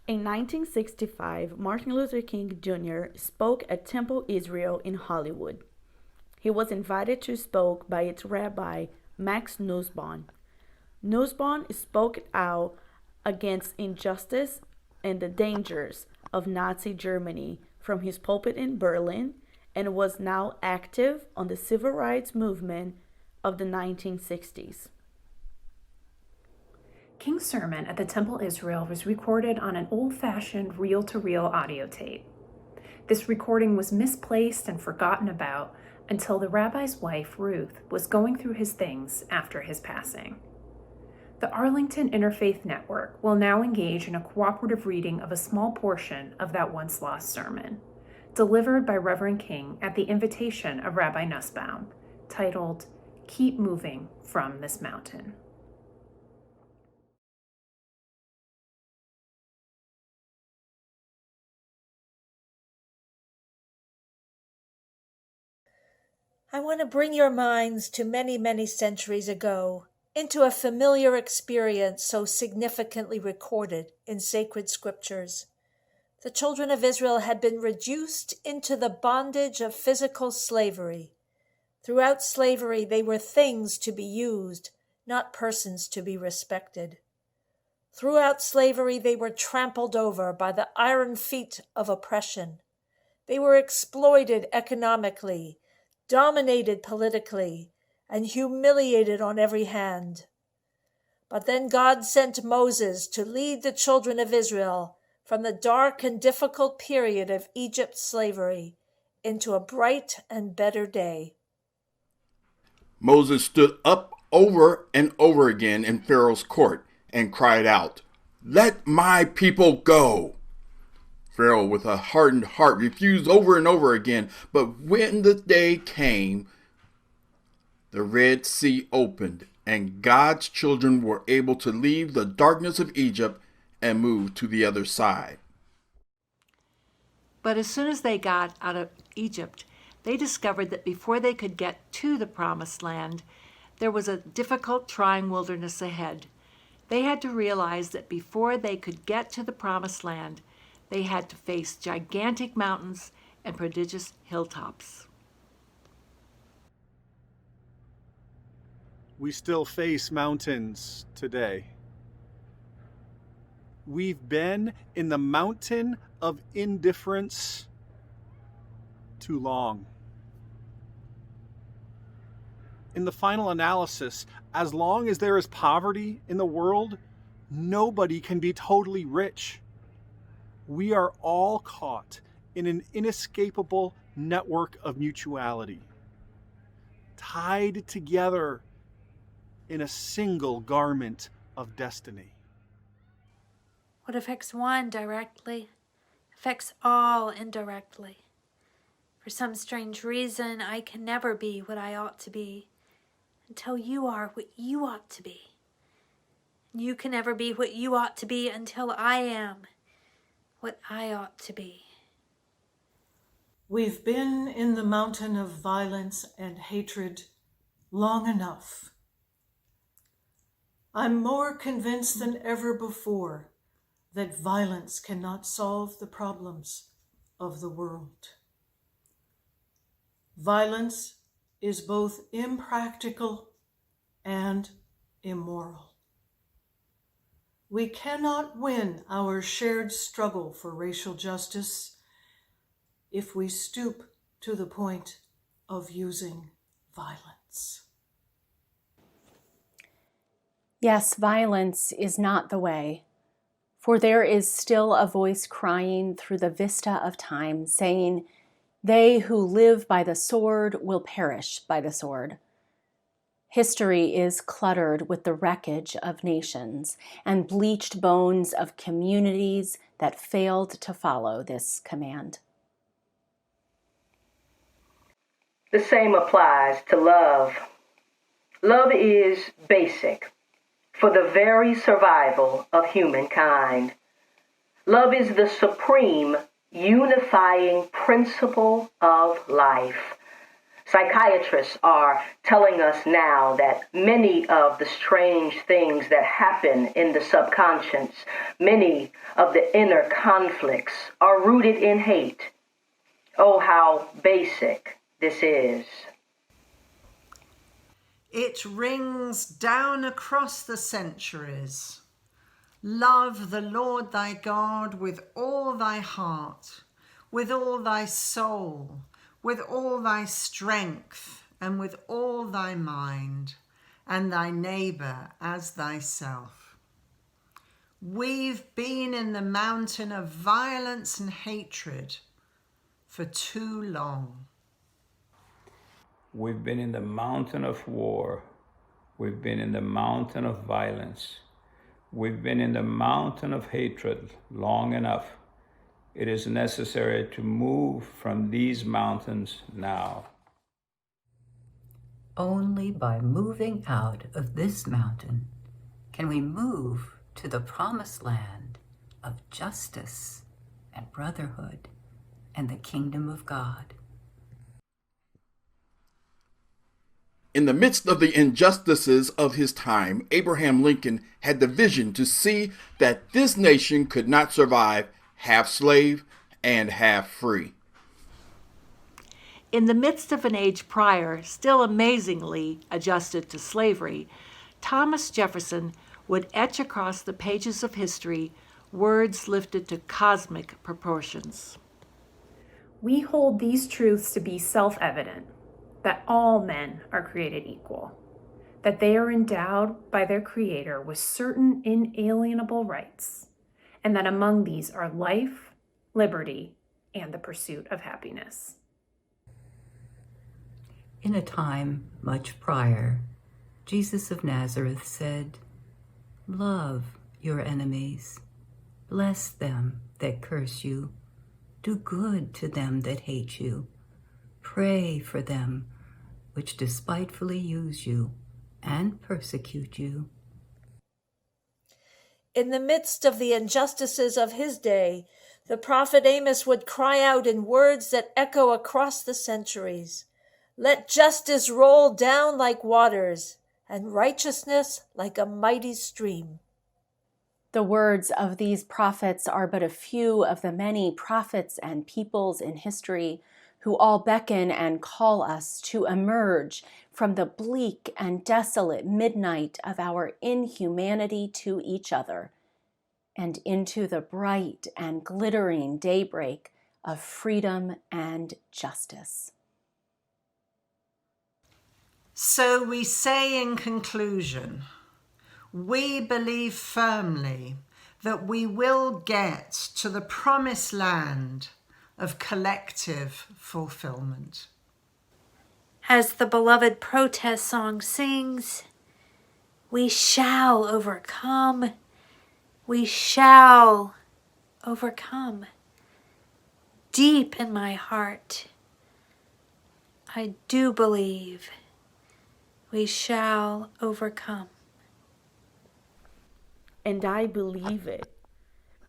In 1965, Martin Luther King Jr. spoke at Temple Israel in Hollywood. He was invited to speak by its Rabbi Max Nussbaum. Nussbaum spoke out against injustice and the dangers of Nazi Germany from his pulpit in Berlin, and was now active on the civil rights movement of the 1960s. King's sermon at the Temple Israel was recorded on an old-fashioned reel-to-reel audio tape. This recording was misplaced and forgotten about until the rabbi's wife, Ruth, was going through his things after his passing. The Arlington Interfaith Network will now engage in a cooperative reading of a small portion of that once-lost sermon, delivered by Reverend King at the invitation of Rabbi Nussbaum, titled, "Keep Moving from This Mountain." I want to bring your minds to many, many centuries ago, into a familiar experience so significantly recorded in sacred scriptures. The children of Israel had been reduced into the bondage of physical slavery. Throughout slavery, they were things to be used, not persons to be respected. Throughout slavery, they were trampled over by the iron feet of oppression. They were exploited economically, dominated politically, and humiliated on every hand. But then God sent Moses to lead the children of Israel from the dark and difficult period of Egypt's slavery into a bright and better day. Moses stood up over and over again in Pharaoh's court and cried out, "Let my people go!" Pharaoh, with a hardened heart, refused over and over again. But when the day came, the Red Sea opened, and God's children were able to leave the darkness of Egypt and move to the other side. But as soon as they got out of Egypt, they discovered that before they could get to the Promised Land, there was a difficult, trying wilderness ahead. They had to realize that before they could get to the Promised Land, they had to face gigantic mountains and prodigious hilltops. We still face mountains today. We've been in the mountain of indifference too long. In the final analysis, as long as there is poverty in the world, nobody can be totally rich. We are all caught in an inescapable network of mutuality, tied together in a single garment of destiny. What affects one directly affects all indirectly. For some strange reason, I can never be what I ought to be until you are what you ought to be. You can never be what you ought to be until I am what I ought to be. We've been in the mountain of violence and hatred long enough. I'm more convinced than ever before that violence cannot solve the problems of the world. Violence is both impractical and immoral. We cannot win our shared struggle for racial justice if we stoop to the point of using violence. Yes, violence is not the way, for there is still a voice crying through the vista of time, saying, "They who live by the sword will perish by the sword." History is cluttered with the wreckage of nations and bleached bones of communities that failed to follow this command. The same applies to love. Love is basic for the very survival of humankind. Love is the supreme unifying principle of life. Psychiatrists are telling us now that many of the strange things that happen in the subconscious, many of the inner conflicts are rooted in hate. Oh, how basic this is. It rings down across the centuries. Love the Lord thy God with all thy heart, with all thy soul, with all thy strength, and with all thy mind, and thy neighbor as thyself. We've been in the mountain of violence and hatred for too long. We've been in the mountain of war. We've been in the mountain of violence. We've been in the mountain of hatred long enough. It is necessary to move from these mountains now. Only by moving out of this mountain can we move to the promised land of justice and brotherhood and the kingdom of God. In the midst of the injustices of his time, Abraham Lincoln had the vision to see that this nation could not survive half slave and half free. In the midst of an age prior, still amazingly adjusted to slavery, Thomas Jefferson would etch across the pages of history words lifted to cosmic proportions. We hold these truths to be self-evident, that all men are created equal, that they are endowed by their Creator with certain inalienable rights, and that among these are life, liberty, and the pursuit of happiness. In a time much prior, Jesus of Nazareth said, "Love your enemies, bless them that curse you, do good to them that hate you, pray for them which despitefully use you and persecute you." In the midst of the injustices of his day, the prophet Amos would cry out in words that echo across the centuries, "Let justice roll down like waters, and righteousness like a mighty stream." The words of these prophets are but a few of the many prophets and peoples in history who all beckon and call us to emerge from the bleak and desolate midnight of our inhumanity to each other and into the bright and glittering daybreak of freedom and justice. So we say in conclusion, we believe firmly that we will get to the promised land of collective fulfillment. As the beloved protest song sings, we shall overcome. We shall overcome. Deep in my heart, I do believe we shall overcome. And I believe it,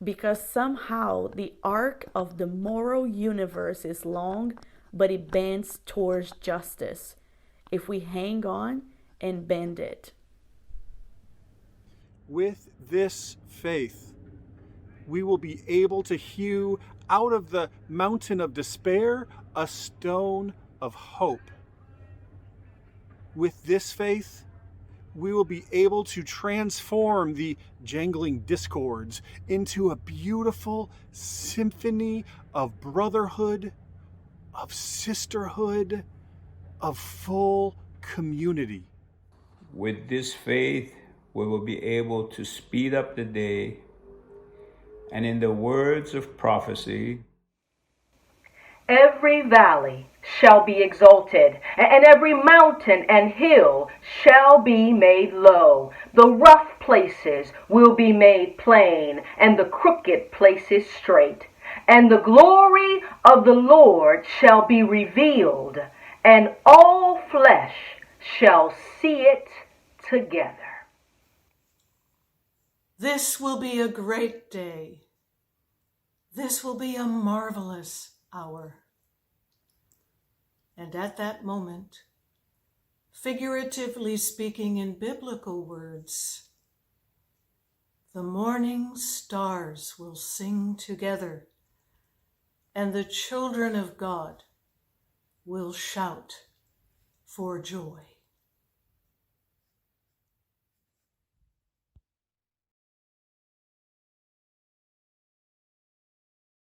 because somehow the arc of the moral universe is long, but it bends towards justice if we hang on and bend it. With this faith, we will be able to hew out of the mountain of despair a stone of hope. With this faith, we will be able to transform the jangling discords into a beautiful symphony of brotherhood, of sisterhood, of full community. With this faith, we will be able to speed up the day, and in the words of prophecy, every valley shall be exalted, and every mountain and hill shall be made low. The rough places will be made plain, and the crooked places straight. And the glory of the Lord shall be revealed, and all flesh shall see it together. This will be a great day. This will be a marvelous hour. And at that moment, figuratively speaking in biblical words, the morning stars will sing together, and the children of God will shout for joy.